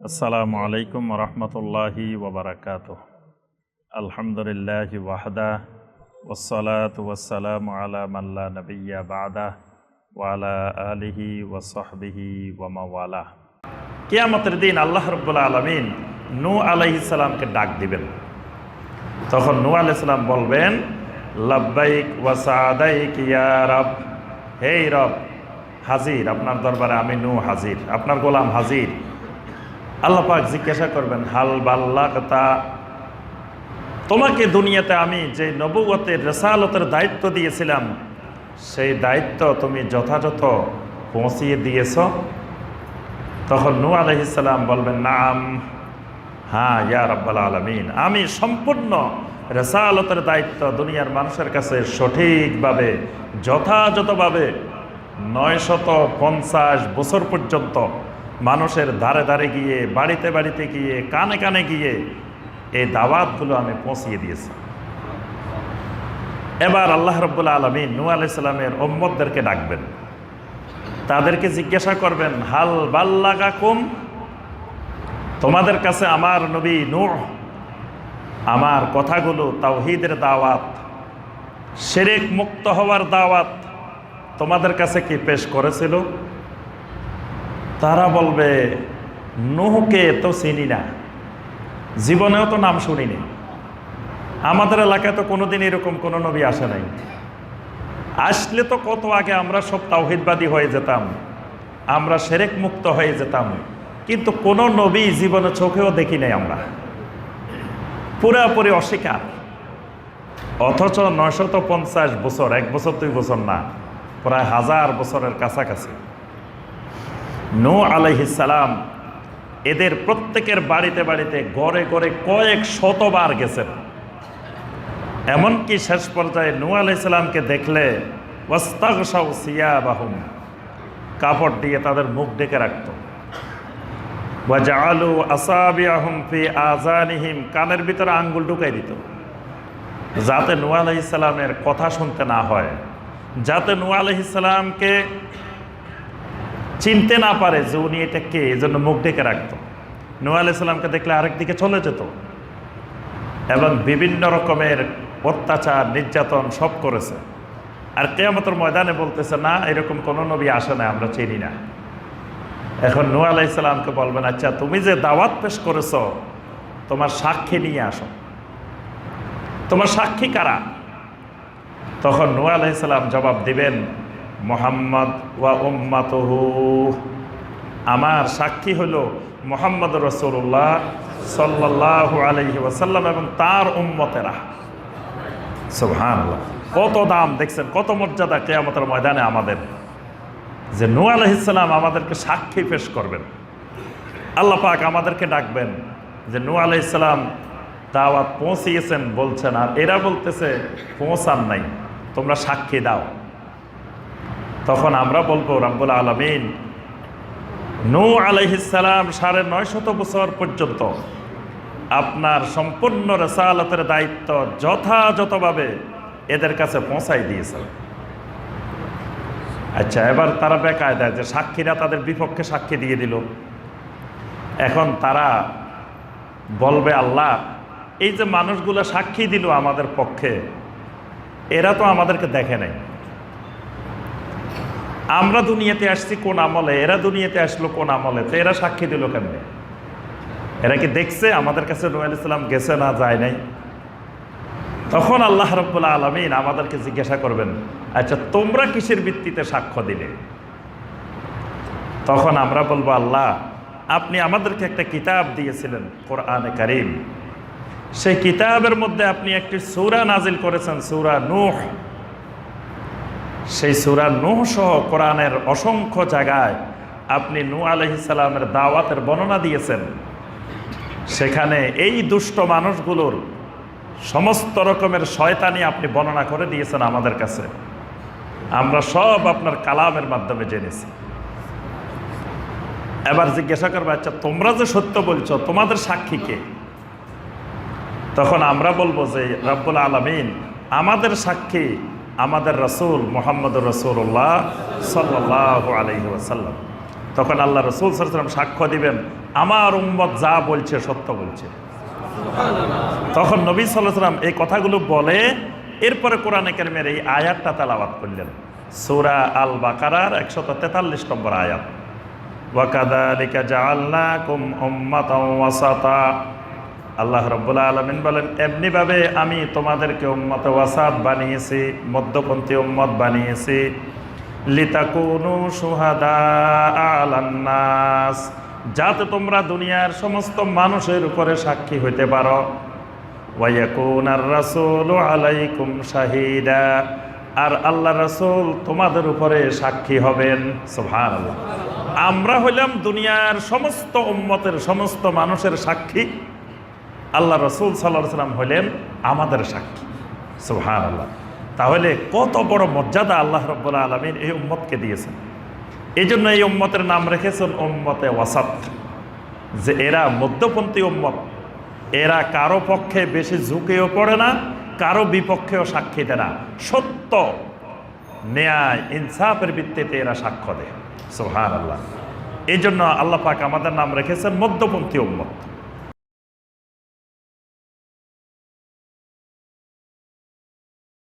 আসসালামু আলাইকুম রহমতুল্লাহি ওবরাকাতুহ। আলহামদুলিল্লাহি ওয়াহদা ওয়াসসালাতু ওয়াসসালামু আলা মান লা নাবিয়্যা বা'দা ওয়া আলা আলিহি ওয়া সাহবিহি ওয়া মাওয়ালা। কিয়ামতের দিন আল্লাহ রাব্বুল আলামিন নূহ আলাইহিস সালামকে ডাক দিবেন। তখন নূহ আলাইহিস সালাম বলবেন, লাব্বাইক ওয়া সাদাইক ইয়া রব, হে রব, হাজির, আপনার দরবারে আমি নূহ হাজির, আপনার গোলাম হাজির। আল্লাহ পাক জিজ্ঞাসা করবেন, হাল বাল্লাগতা, তোমাকে দুনিয়াতে আমি যে নবুয়তের রিসালতের দায়িত্ব দিয়েছিলাম সেই দায়িত্ব তুমি যথাযথ পৌঁছিয়ে দিয়েছ? তখন নূহ আলাইহিস সালাম বলবেন, নাম, হ্যাঁ ইয়া রাব্বাল আলামিন, আমি সম্পূর্ণ রিসালতের দায়িত্ব দুনিয়ার মানুষের কাছে সঠিকভাবে যথাযথভাবে 950 বছর পর্যন্ত মানুষের ধারে ধারে গিয়ে, বাড়িতে বাড়িতে গিয়ে, কানে কানে গিয়ে এই দাওয়াতগুলো আমি পৌঁছিয়ে দিয়েছি। এবার আল্লাহ রাব্বুল আলামিন নূহ আলাইহিস সালামের উম্মতদেরকে ডাকবেন, তাদেরকে জিজ্ঞাসা করবেন, হাল বাল্লাগাকুম, তোমাদের কাছে আমার নবী নূহ আমার কথাগুলো, তাওহীদের দাওয়াত, শিরক মুক্ত হওয়ার দাওয়াত তোমাদের কাছে কি পেশ করেছিল? তারা বলবে, নূহকে তো চিনি না, জীবনেও তো নাম শুনিনি, আমাদের এলাকায় তো কোনোদিন এরকম কোনো নবী আসে নাই, আসলে তো কত আগে আমরা সব তাওহীদবাদী হয়ে যেতাম, আমরা শিরক মুক্ত হয়ে যেতাম, কিন্তু কোনো নবী জীবনে চোখেও দেখি নাই আমরা, পুরাপুরি অস্বীকার। অথচ 950 বছর, 1 বছর 2 বছর না, প্রায় 1000 বছরের কাছাকাছি নূহ আলাইহিস সালাম এদের প্রত্যেকের বাড়িতে বাড়িতে, ঘরে ঘরে কয়েক শতবার গেছেন। এমনকি শেষ পর্যায়ে নূহ আলাইহিস সালামকে দেখলে ওয়াস্তাগশাউ সিয়াবাহুম, কাপড় দিয়ে তাদের মুখ ঢেকে রাখত। ওয়া জাআলু আসাবিআহুম ফি আযানিহিম, কানের ভিতরে আঙ্গুল ঢুকাই দিত, যাতে নূহ আলাইহিস সালামের কথা শুনতে না হয়, যাতে নূহ আলাইহিস সালামকে চিনতে না পারে যে উনি এটা কে, এই জন্য মুখ ঢেকে রাখত। নূহ আলাইহিস সালামকে দেখলে আরেক দিকে চলে যেত এবং বিভিন্ন রকমের অত্যাচার, নির্যাতন সব করেছে। আর কিয়ামতের ময়দানে বলতেছে, না, এরকম কোনো নবী আসে না, আমরা চিনি না। এখন নূহ আলাইহিস সালামকে বলবেন, আচ্ছা তুমি যে দাওয়াত পেশ করেছ তোমার সাক্ষী নিয়ে আসো, তোমার সাক্ষী কারা? তখন নূহ আলাইহিস সালাম জবাব দিবেন, মুহাম্মদ ওয়া উম্মাতুহু, আমার সাক্ষী হলো মুহাম্মদ রাসূলুল্লাহ সাল্লাল্লাহু আলাইহি ওয়াসাল্লাম এবং তার উম্মতেরা। সুবহানাল্লাহ, কত দাম দেখছেন, কত মর্যাদা কিয়ামতের ময়দানে আমাদের, যে নূহ আলাইহিস সালাম আমাদেরকে সাক্ষী পেশ করবেন। আল্লাহ পাক আমাদেরকে ডাকবেন যে নূহ আলাইহিস সালাম দাওয়াত পৌঁছিয়েছেন বলছেন, আর এরা বলতেছে পৌঁছান নাই, তোমরা সাক্ষী দাও। তখন আমরা বলবো, রাব্বুল আলামিন নূহ আলাইহিস সালাম 950 বছর পর্যন্ত আপনার সম্পূর্ণ রিসালাতের দায়িত্ব যথাযথভাবে এদের কাছে পৌঁছাই দিয়েছেন। আচ্ছা, এবার তারা বেকায়দায় যে সাক্ষীরা তাদের বিপক্ষে সাক্ষী দিয়ে দিল, এখন তারা বলবে, আল্লাহ, এই যে মানুষগুলো সাক্ষী দিল আমাদের পক্ষে, এরা তো আমাদেরকে দেখে নাই, আমরা দুনিয়াতে আসছি কোন আমলে, এরা দুনিয়াতে আসলো কোন আমলে, তো এরা সাক্ষী দিল কেন? এরা কি দেখছে আমাদের কাছে নূহ আলাইহিস সালাম গেছে না যায় নাই? তখন আল্লাহ রাব্বুল আলামিন আমাদেরকে জিজ্ঞাসা করবেন, আচ্ছা তোমরা কিসের ভিত্তিতে সাক্ষ্য দিলে? তখন আমরা বলবো, আল্লাহ, আপনি আমাদেরকে একটা কিতাব দিয়েছিলেন, কোরআনে কারীম, সেই কিতাবের মধ্যে আপনি একটি সূরা নাজিল করেছেন, সূরা নূহ। সেই সূরা নূহ সহ কোরআনের অসংখ্য জায়গায় আপনি নূহ আলাইহিস সালামের দাওয়াতের বর্ণনা দিয়েছেন। সেখানে এই দুষ্ট মানুষগুলোর সমস্ত রকমের শয়তানি আপনি বর্ণনা করে দিয়েছেন আমাদের কাছে, আমরা সব আপনার কালামের মাধ্যমে জেনেছি। এবার জিজ্ঞাসা করবে, আচ্ছা তোমরা যে সত্য বলছো, তোমাদের সাক্ষী কে? তখন আমরা বলবো যে রাব্বুল আলামিন আমাদের সাক্ষী আমাদের রাসূল মুহাম্মদুর রাসূলুল্লাহ সাল্লাল্লাহু আলাইহি ওয়াসাল্লাম। তখন আল্লাহ রাসূল সাল্লাল্লাহু আলাইহি ওয়াসাল্লাম সাক্ষ্য দিবেন আমার উম্মত যা বলছে সত্য বলছে। তখন নবী সাল্লাল্লাহু আলাইহি ওয়াসাল্লাম এই কথাগুলো বলে এরপরে কোরআনে কারিমের এই আয়াতটা তেলাওয়াত করলেন, সূরা আল বাকারার 143 নম্বর আয়াত, ওয়া কাযালিকা জাআলনাকুম উম্মাতাও ওয়াসাতা। আল্লাহ রাব্বুল আলামিন বলেন, এমনিভাবে আমি তোমাদেরকে উম্মতে ওয়াসাত বানিয়েছি, মধ্যপন্থী উম্মত বানিয়েছি, লিতাকুনু শুহাদা আলান নাস, যাতে তোমরা দুনিয়ার সমস্ত মানুষের উপরে সাক্ষী হইতে পারো, ওয়া ইয়াকুনার রাসূলু আলাইকুম শাহীদা, আর আল্লাহ রাসূল তোমাদের উপরে সাক্ষী হবেন। সুবহানাল্লাহ। আমরা হইলাম দুনিয়ার সমস্ত উম্মতের সমস্ত মানুষের সাক্ষী, আল্লাহ রাসূল সাল্লাল্লাহু আলাইহি ওয়াসাল্লাম হলেন আমাদের সাক্ষী। সুবহানাল্লাহ। তাহলে কত বড় মর্যাদা আল্লাহ রাব্বুল আলামিন এই উম্মতকে দিয়েছেন। এই জন্য এই উম্মতের নাম রেখেছেন উম্মতে ওয়াসাত, যে এরা মধ্যপন্থী উম্মত, এরা কারো পক্ষে বেশি ঝুঁকেও পড়ে না, কারো বিপক্ষেও সাক্ষী দেয় না, সত্য ন্যায় ইনসাফের ভিত্তিতে এরা সাক্ষ্য দেয়। সুবহানাল্লাহ। এই জন্য আল্লাহ পাক আমাদের নাম রেখেছেন মধ্যপন্থী উম্মত।